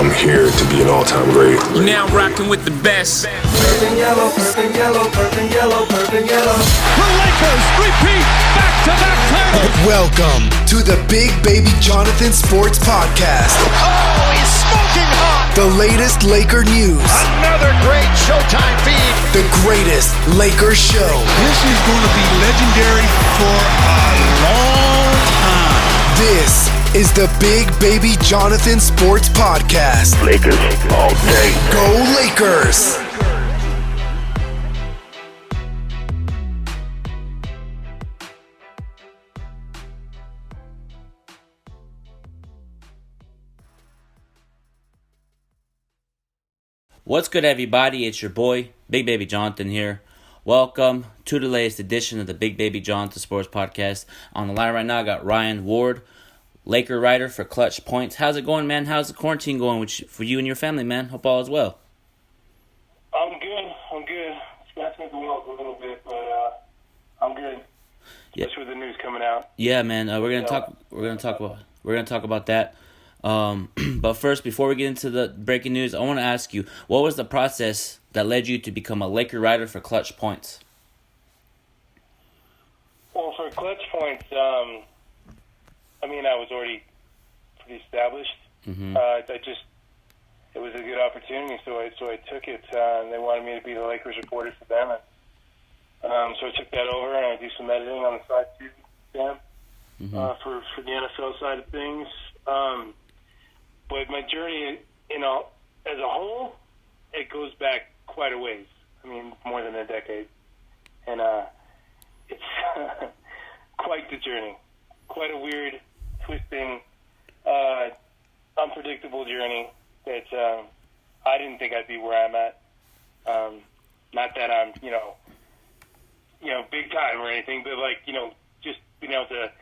I'm here to be an all-time great. You're now rocking with the best. Purple yellow, purple yellow, purple yellow, purple yellow. The Lakers repeat back-to-back titles. Welcome to the Big Baby Jonathan Sports Podcast. Oh, he's smoking hot. The latest Laker news. Another great Showtime feed. The greatest Lakers show. This is going to be legendary for a long time. This is the Big Baby Jonathan Sports Podcast. Lakers all day. Go Lakers! What's good, everybody? It's your boy, Big Baby Jonathan here. Welcome to the latest edition of the Big Baby Jonathan Sports Podcast. On the line right now, I got Ryan Ward, Laker writer for ClutchPoints. How's it going, man? How's the quarantine going for you and your family, man? Hope all is well. I'm good. Scratching the wheels a little bit, but I'm good. Yeah. Especially with the news coming out. Yeah, man. We're gonna talk about that. But first, before we get into the breaking news, I want to ask you, what was the process that led you to become a Laker writer for ClutchPoints? Well, for ClutchPoints, I was already pretty established. Mm-hmm. It was a good opportunity, so I took it. And they wanted me to be the Lakers reporter for them, and so I took that over, and I do some editing on the side too, for them, for the NFL side of things. But my journey, as a whole, it goes back quite a ways. I mean, more than a decade. And it's quite the journey. Quite a weird, twisting, unpredictable journey that I didn't think I'd be where I'm at. Not that I'm, big time or anything, but just being able to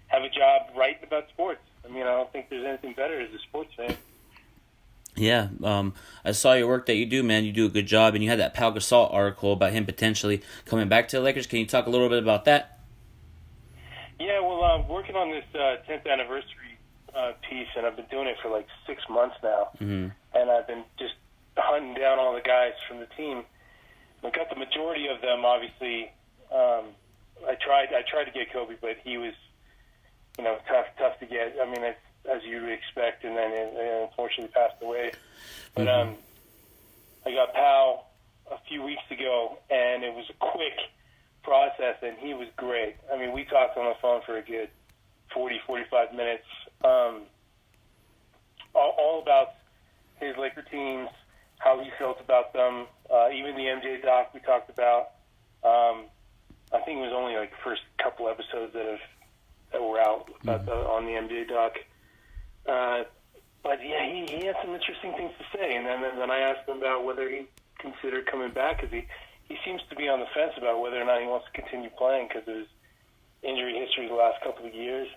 have a job writing about sports. I don't think there's anything better as a sports fan. Yeah, I saw your work that you do, man. You do a good job, and you had that Pau Gasol article about him potentially coming back to the Lakers. Can you talk a little bit about that? Yeah, well, I'm working on this 10th anniversary piece, and I've been doing it for 6 months now. Mm-hmm. And I've been just hunting down all the guys from the team. I got the majority of them, obviously. I tried to get Kobe, but he was tough to get. I mean, as you would expect, and then unfortunately passed away. But I got Pau a few weeks ago, and it was a quick process, and he was great. I mean, we talked on the phone for a good 40, 45 minutes, all about his Laker teams, how he felt about them, even the MJ doc we talked about. I think it was only the first couple episodes that were out on the MJ doc. But yeah, he had some interesting things to say, and then I asked him about whether he considered coming back, because he seems to be on the fence about whether or not he wants to continue playing because of his injury history the last couple of years.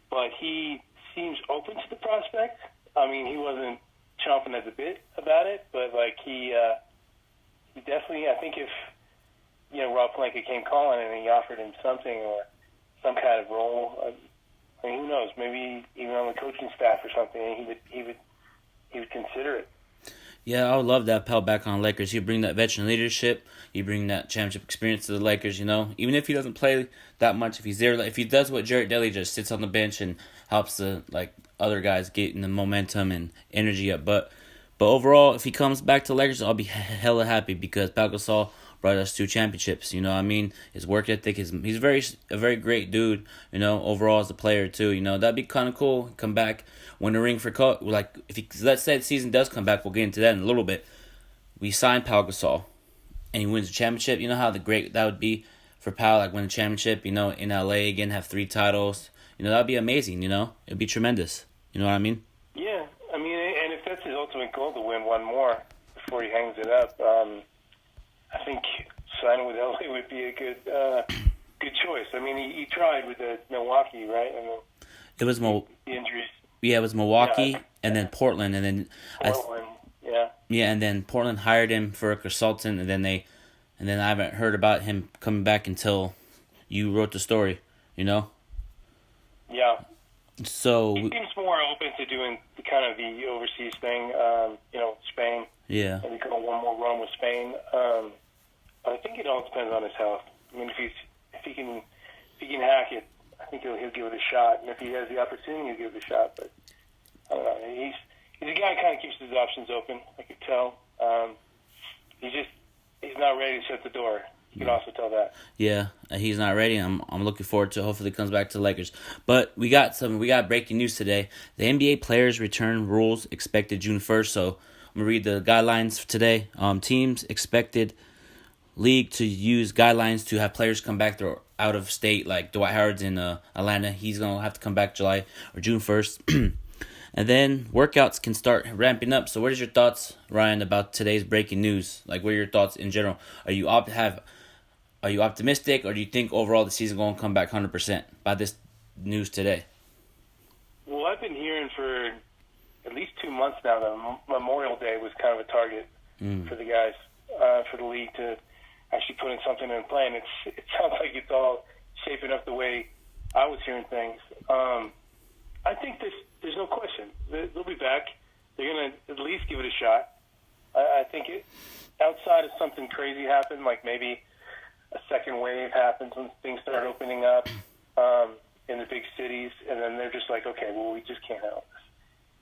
But he seems open to the prospect. I mean, he wasn't chomping at the bit about it, but he definitely, I think if Rob Pelinka came calling and he offered him something or some kind of role, I mean, who knows? Maybe even on the coaching staff or something, he would consider it. Yeah, I would love that Pau back on the Lakers. He'd bring that veteran leadership. He'd bring that championship experience to the Lakers, Even if he doesn't play that much, if he's there, if he does what Jarrett Dudley just sits on the bench and helps the other guys get in the momentum and energy up. But overall, if he comes back to the Lakers, I'll be hella happy because Pau Gasol brought us 2 championships. His work ethic, he's a very great dude. Overall as a player too. That'd be kind of cool. Come back, win a ring for let's say the season does come back. We'll get into that in a little bit. We signed Pau Gasol, and he wins a championship. You know how great that would be for Pau, win a championship. In LA again, have 3 titles. That'd be amazing. It'd be tremendous. You know what I mean? Yeah, I mean, and if that's his ultimate goal to win one more before he hangs it up. I think signing with LA would be a good choice. I mean, he tried with Milwaukee, right? It was the injuries. Yeah, it was Milwaukee and then Portland, and then Portland. and then Portland hired him for a consultant, and then I haven't heard about him coming back until you wrote the story. Yeah. So he seems more open into doing the overseas thing, Spain. Yeah. Maybe go one more run with Spain. But I think it all depends on his health. I mean, if he can hack it, I think he'll give it a shot. And if he has the opportunity, he'll give it a shot. But I don't know. He's a guy who kind of keeps his options open. I could tell. He's not ready to shut the door. You can also tell that. Yeah, he's not ready. I'm looking forward to. Hopefully, he comes back to the Lakers. But we got breaking news today. The NBA players return rules expected June 1st. So I'm gonna read the guidelines for today. Teams expected league to use guidelines to have players come back. They're out of state, like Dwight Howard's in Atlanta. He's gonna have to come back July or June 1st. And then workouts can start ramping up. So what is your thoughts, Ryan, about today's breaking news? Like, what are your thoughts in general? Are you optimistic, or do you think overall the season going to come back 100% by this news today? Well, I've been hearing for at least 2 months now that Memorial Day was kind of a target for the guys, for the league to actually put in something in play. And it sounds like it's all shaping up the way I was hearing things. I think there's no question. They'll be back. They're going to at least give it a shot. I think outside of something crazy happen, like maybe a second wave happens when things start opening up in the big cities, and then they're just like, okay, well, we just can't handle this.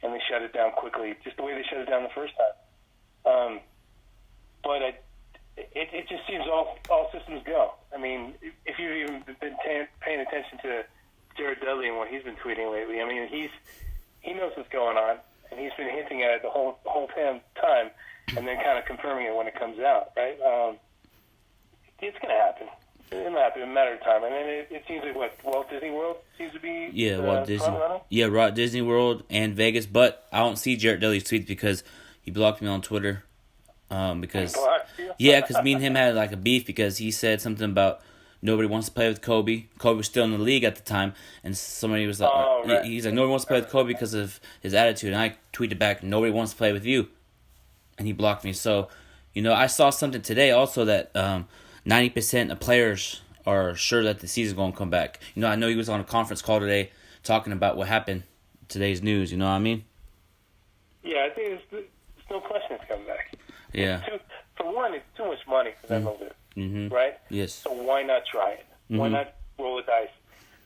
And they shut it down quickly, just the way they shut it down the first time. But it just seems all systems go. I mean, if you've even been paying attention to Jared Dudley and what he's been tweeting lately, I mean, he knows what's going on, and he's been hinting at it the whole damn time, and then kind of confirming it when it comes out, right? It's going to happen. It'll happen in a matter of time. And then it seems like Walt Disney World seems to be Walt Disney. front-runner. Yeah, Walt Disney World and Vegas, but I don't see Jared Dudley's tweets because he blocked me on Twitter. Because me and him had like a beef because he said something about nobody wants to play with Kobe. Kobe was still in the league at the time, and somebody was like, right. he's like, nobody wants to play with Kobe because of his attitude. And I tweeted back, nobody wants to play with you, and he blocked me. So, I saw something today also that 90% of players are sure that the season's going to come back. I know he was on a conference call today talking about what happened, today's news, you know what I mean? Yeah, I think there's no question it's coming back. Yeah. For one, it's too much money for them to lose, right? Yes. So why not try it? Why not roll the dice?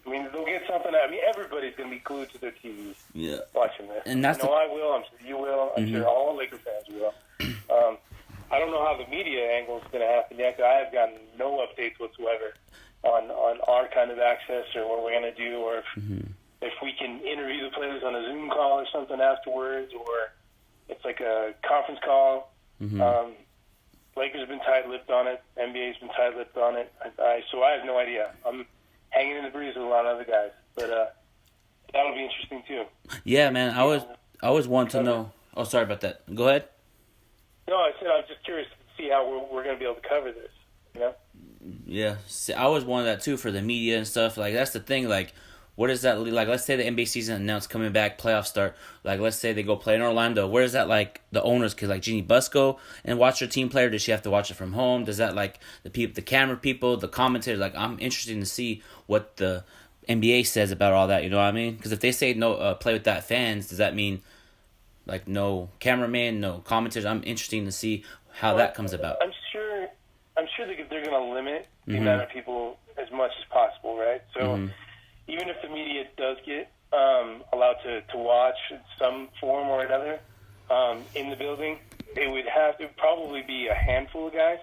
I mean, they'll get something out. I mean, everybody's going to be glued to their TVs watching this. And that's I will. I'm sure you will. I'm sure all Laker fans will. I don't know how the media angle is going to happen yet. I have gotten no updates whatsoever on our kind of access or what we're going to do, or if we can interview the players on a Zoom call or something afterwards, or it's like a conference call. Lakers have been tight-lipped on it. NBA's been tight-lipped on it. So I have no idea. I'm hanging in the breeze with a lot of other guys, but that'll be interesting too. Yeah, man. I always want to know. Oh, sorry about that. Go ahead. No, I said I was just curious to see how we're going to be able to cover this. Yeah, see, I always wanted that too for the media and stuff. Like, that's the thing. Like, what is that like? Let's say the NBA season announced coming back, playoffs start. Like, let's say they go play in Orlando. Where is that like the owners? Could like Jeannie Buss go and watch their team play, or does she have to watch it from home? Does that like the camera people, the commentators? Like, I'm interested to see what the NBA says about all that. You know what I mean? Because if they say no, play without fans, does that mean like no cameraman, no commentators? I'm interested to see how that comes about. I'm sure they're going to limit the amount of people as much as possible, right? So even if the media does get allowed to watch in some form or another in the building, it would probably be a handful of guys.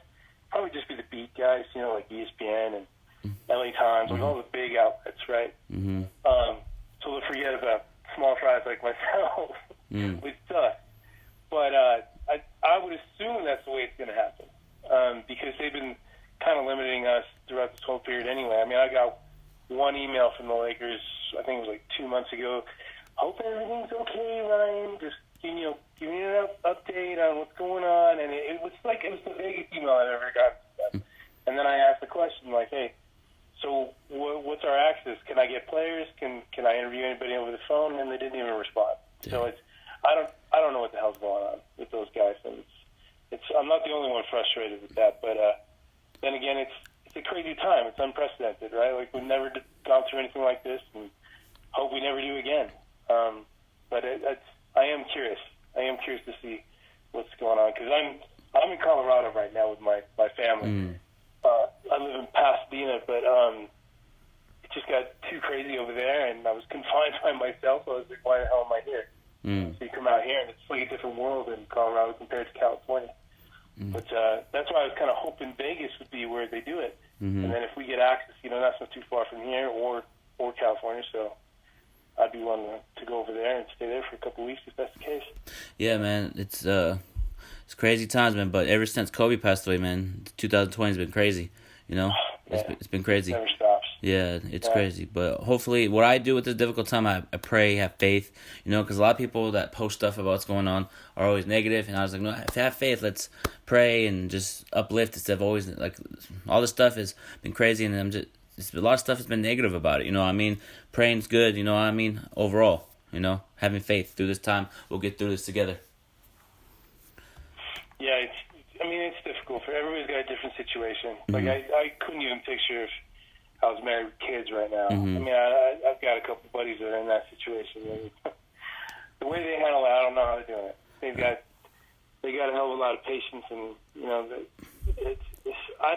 Probably just be the beat guys, like ESPN and LA Times, like all the big outlets, right? So they'll forget about small fries like myself with stuff. But I would assume that's the way it's going to happen because they've been kind of limiting us throughout this whole period anyway. I mean, I got one email from the Lakers, I think it was like 2 months ago. Hope everything's okay, Ryan. Just give me an update on what's going on. And it was the biggest email I've ever gotten. And then I asked the question, like, hey, so what's our access? Can I get players? Can I interview anybody over the phone? And they didn't even respond. So I don't know what the hell's going on with those guys. And I'm not the only one frustrated with that, but then again, it's a crazy time. It's unprecedented, right? Like, we've never gone through anything like this, and hope we never do again. But I am curious. I am curious to see what's going on because I'm in Colorado right now with my family. I live in Pasadena, but it just got too crazy over there, and I was confined by myself. So I was like, why the hell am I here? So you come out here, and it's like a different world in Colorado compared to California. But that's why I was kind of hoping Vegas would be where they do it. And then if we get access, that's not too far from here or California, so I'd be willing to go over there and stay there for a couple of weeks if that's the case. Yeah, man, it's crazy times, man. But ever since Kobe passed away, man, 2020 has been crazy. It's been crazy. It never stops. Yeah, it's crazy. But hopefully, what I do with this difficult time, I pray, have faith, because a lot of people that post stuff about what's going on are always negative, and I was like, no, have faith, let's pray and just uplift instead of always, like, all this stuff has been crazy, and a lot of stuff has been negative about it, praying's good, overall, having faith through this time, we'll get through this together. Yeah, it's difficult. Everybody's got a different situation. Like, I couldn't even picture if I was married with kids right now. I've got a couple buddies that are in that situation. The way they handle it, I don't know how they're doing it. They got a hell of a lot of patience, and I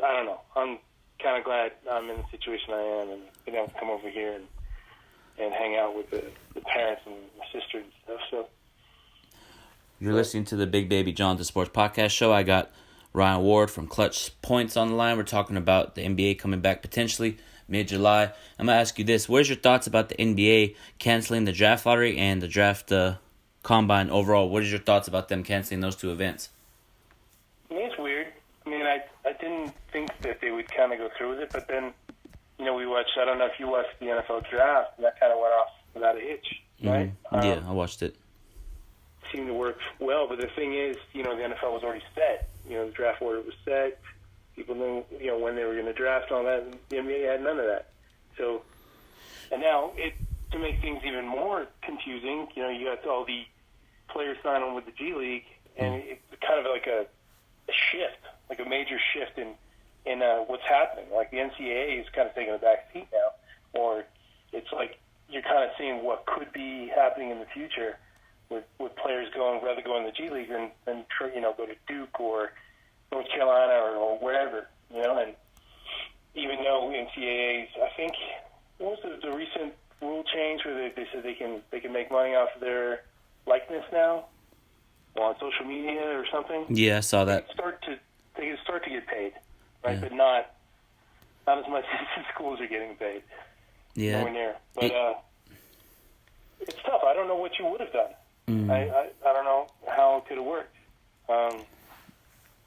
don't know. I'm kind of glad I'm in the situation I am, and being able to come over here and hang out with the parents and my sister and stuff. So. You're listening to the Big Baby Jonathan Sports Podcast Show. I got Ryan Ward from ClutchPoints on the line. We're talking about the NBA coming back potentially mid-July. I'm going to ask you this. What is your thoughts about the NBA canceling the draft lottery and the draft combine overall? What is your thoughts about them canceling those two events? It's weird. I didn't think that they would kind of go through with it, but then, we watched, I don't know if you watched the NFL draft, and that kind of went off without a hitch, right? Yeah, I watched it. Seemed to work well, but the thing is, the NFL was already set. The draft order was set. People knew, when they were going to draft and all that. And the NBA had none of that. So, and now to make things even more confusing, you got all the players signing with the G League, and it's kind of like a shift, like a major shift in what's happening. Like the NCAA is kind of taking a back seat now, or it's like you're kind of seeing what could be happening in the future. With players rather go in the G League than go to Duke or North Carolina or wherever, and even though NCAAs, I think, what was the recent rule change where they said they can make money off of their likeness now on social media or something? Yeah, I saw that. They can start to get paid, right? Yeah. But not as much as the schools are getting paid. Yeah. Nowhere near. But it's tough. I don't know what you would have done. I don't know how it could have worked, or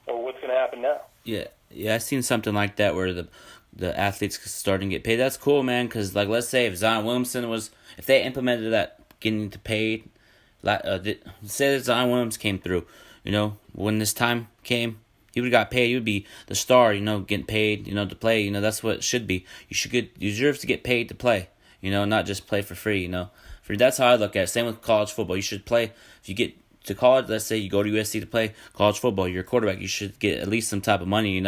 what's going to happen now. Yeah, I seen something like that where the athletes starting to get paid. That's cool, man. Because let's say if Zion Williamson if they implemented that getting to paid, say that Zion Williams came through, when this time came, he would have got paid. He would be the star, getting paid, to play. That's what it should be. You deserve to get paid to play, not just play for free, That's how I look at it. Same with college football. You should play. If you get to college, let's say you go to USC to play college football, you're a quarterback. You should get at least some type of money,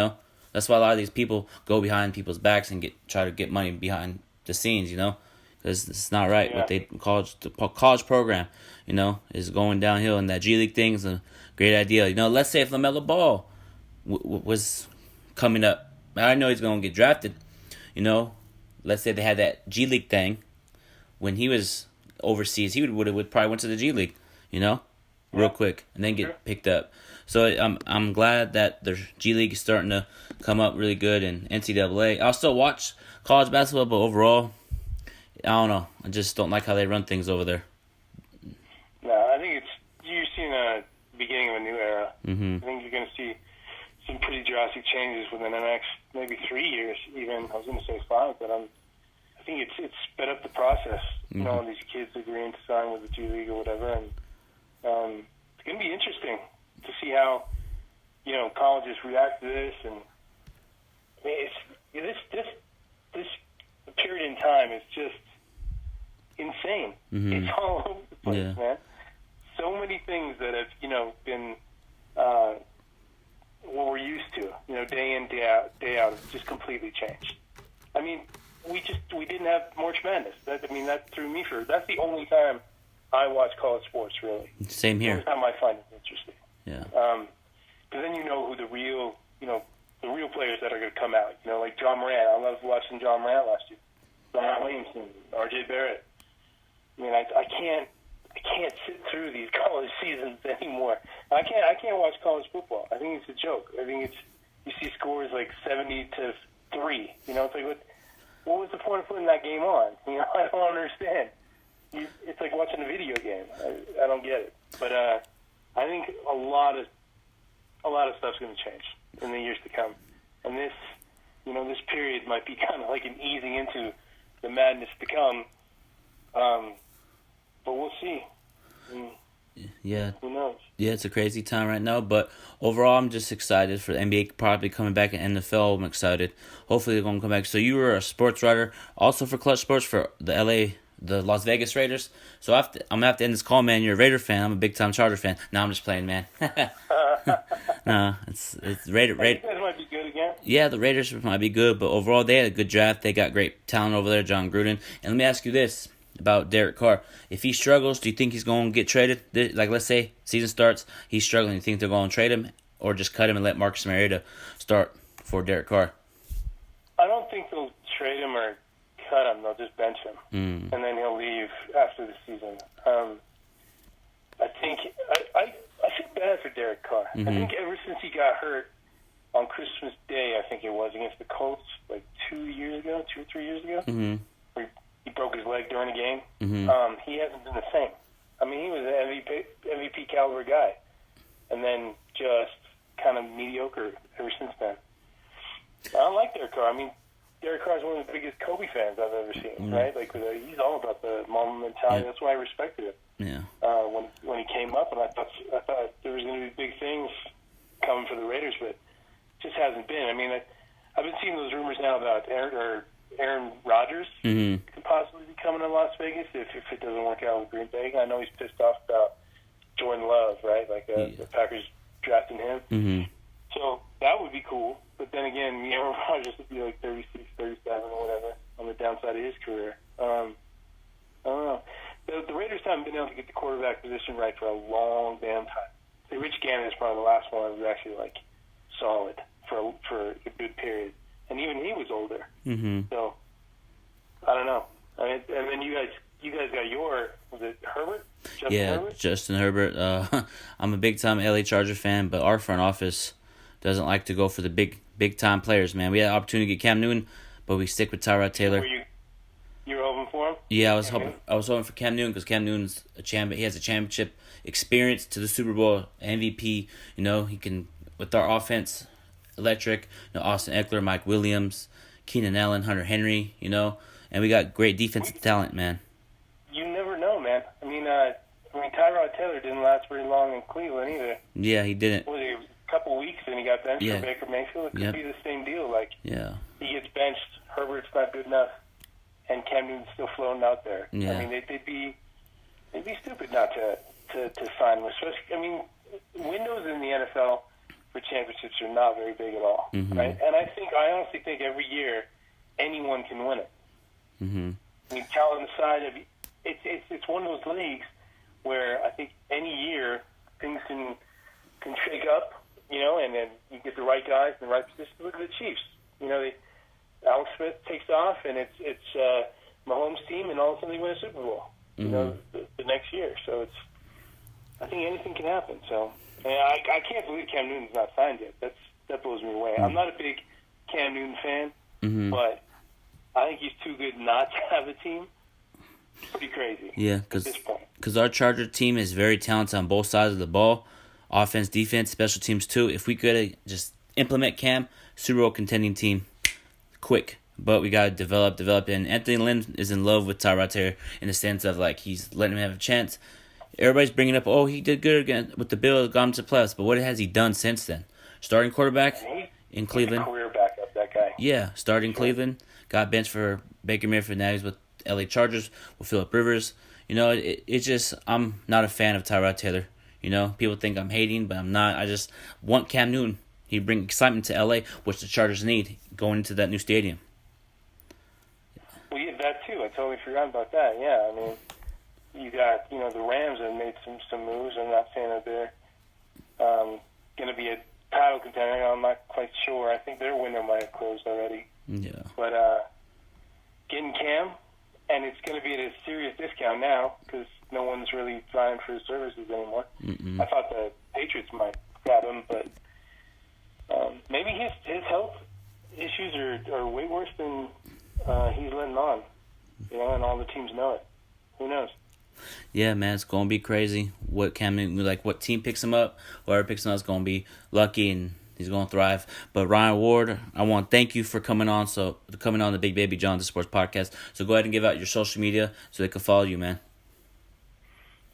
That's why a lot of these people go behind people's backs and try to get money behind the scenes, Because it's not right. Yeah. The college program, is going downhill. And that G League thing is a great idea. Let's say if LaMelo Ball was coming up. I know he's going to get drafted, Let's say they had that G League thing when he was overseas, he would probably went to the G League, real quick, and then get picked up. So I'm glad that the G League is starting to come up really good, and NCAA. I'll still watch college basketball, but overall, I don't know. I just don't like how they run things over there. No, I think you're seeing a beginning of a new era. Mm-hmm. I think you're going to see some pretty drastic changes within the next maybe 3 years. Even I was going to say 5, but I think it's sped up the process. All these kids agreeing to sign with the G League or whatever, and it's going to be interesting to see how colleges react to this. And this period in time is just insane. Mm-hmm. It's all over the place, man. So many things that have been what we're used to, day in day out, have just completely changed. We didn't have March Madness. That threw me for. That's the only time I watch college sports, really. Same here. Every time I find it interesting. Yeah. Because then you know who the real players that are going to come out. Like John Morant. I loved watching John Morant last year. Zion Williamson, R.J. Barrett. I mean, I can't sit through these college seasons anymore. I can't watch college football. I think it's a joke. I think you see scores like 70-3. It's like what was the point of putting that game on? I don't understand. It's like watching a video game. I don't get it. But I think a lot of stuff's going to change in the years to come, and this period might be kind of like an easing into the madness to come. But we'll see. Yeah. Who knows? Yeah, it's a crazy time right now, but overall, I'm just excited for the NBA probably coming back, and NFL, I'm excited. Hopefully, they're going to come back. So you were a sports writer, also for Clutch Sports for the Las Vegas Raiders. So I'm going to have to end this call, man. You're a Raider fan. I'm a big-time Charger fan. No, I'm just playing, man. No, it's Raider. You guys might be good again. Yeah, the Raiders might be good, but overall, they had a good draft. They got great talent over there, John Gruden. And let me ask you this about Derek Carr. If he struggles, do you think he's going to get traded? Like, let's say season starts, he's struggling. Do you think they're going to trade him or just cut him and let Marcus Mariota start for Derek Carr? I don't think they'll trade him or cut him. They'll just bench him, and then he'll leave after the season. I think I feel bad for Derek Carr. I think ever since he got hurt on Christmas Day, I think it was, against the Colts, like 2 or 3 years ago, where he broke his leg during a game. He hasn't been the same. I mean, he was an MVP caliber guy, and then just kind of mediocre ever since then. I don't like Derek Carr. I mean, Derek Carr is one of the biggest Kobe fans I've ever seen, right? Like, he's all about the Mamba mentality. That's why I respected him. Yeah. When he came up, and I thought there was going to be big things coming for the Raiders, but it just hasn't been. I mean, I've been seeing those rumors now about Aaron Rodgers could possibly be coming to Las Vegas if it doesn't work out with Green Bay. I know he's pissed off about Jordan Love, right? Like the Packers drafting him. So that would be cool. But then again, Aaron Rodgers would be like 36, 37 or whatever on the downside of his career. I don't know. The Raiders haven't been able to get the quarterback position right for a long damn time. Rich Gannon is probably the last one that was actually like solid for a good period. And even he was older. So, I don't know. I mean, and then you guys got was it Herbert? Herbert? Justin Herbert. I'm a big-time LA Charger fan, but our front office doesn't like to go for the big-time players, man. We had an opportunity to get Cam Newton, but we stick with Tyrod Taylor. You were hoping for him? Yeah, I was hoping for Cam Newton because Cam Newton's a champion. He has a championship experience to the Super Bowl, MVP. He can, with our offense, electric. Austin Eckler, Mike Williams, Keenan Allen, Hunter Henry. And we got great defensive talent, man. You never know, man. I mean, Tyrod Taylor didn't last very long in Cleveland either. Yeah, he didn't. Was it a couple weeks and he got benched for Baker Mayfield? It could be the same deal. Like, he gets benched, Herbert's not good enough, and Cam Newton's still floating out there. Yeah. I mean, they'd be stupid not to sign him. Especially, I mean, windows in the NFL for championships are not very big at all, right? And I honestly think every year anyone can win it. I mean, talent aside, it's one of those leagues where I think any year things can shake up, and then you get the right guys in the right position. Look at the Chiefs. Alex Smith takes off, and it's Mahomes' team, and all of a sudden they win a Super Bowl. The next year. So I think anything can happen. So I can't believe Cam Newton's not signed yet. That blows me away. I'm not a big Cam Newton fan, but I think he's too good not to have a team. It's pretty crazy. Yeah, at this point. Because our Charger team is very talented on both sides of the ball, offense, defense, special teams too. If we could just implement Cam, Super Bowl contending team, quick. But we got to develop. And Anthony Lynn is in love with Tyrod Taylor in the sense of, like, he's letting him have a chance. Everybody's bringing up, he did good again with the Bills, got him to playoffs. But what has he done since then? Starting quarterback in Cleveland. Career backup, that guy. Yeah, starting Cleveland. Got benched for Baker Mayfield. Now he's with LA Chargers with Phillip Rivers. It's just, I'm not a fan of Tyrod Taylor. People think I'm hating, but I'm not. I just want Cam Newton. He'd bring excitement to LA, which the Chargers need going into that new stadium. Well, yeah, that too. I totally forgot about that. Yeah, I mean, you got, the Rams have made some moves. I'm not saying that they're going to be a title contender. I'm not quite sure. I think their window might have closed already. Yeah. But getting Cam, and it's going to be at a serious discount now because no one's really vying for his services anymore. Mm-mm. I thought the Patriots might grab him, but maybe his health issues are way worse than he's letting on, and all the teams know it. Who knows? Yeah, man, it's gonna be crazy. What team picks him up, whoever picks him up is gonna be lucky and he's gonna thrive. But Ryan Ward, I want to thank you for coming on the Big Baby John the Sports Podcast. So go ahead and give out your social media so they can follow you, man.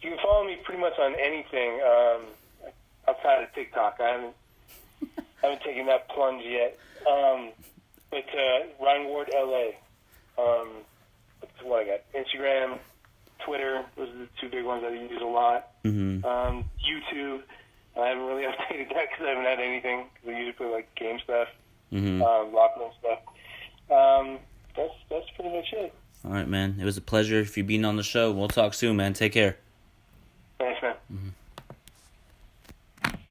You can follow me pretty much on anything outside of TikTok. I haven't taken that plunge yet. But Ryan Ward LA. That's what I got. Instagram, Twitter. Those are the two big ones that I use a lot. Mm-hmm. YouTube. I haven't really updated that because I haven't had anything. We usually put game stuff, Mm-hmm. locker room stuff. That's pretty much it. All right, man. It was a pleasure if you being on the show. We'll talk soon, man. Take care.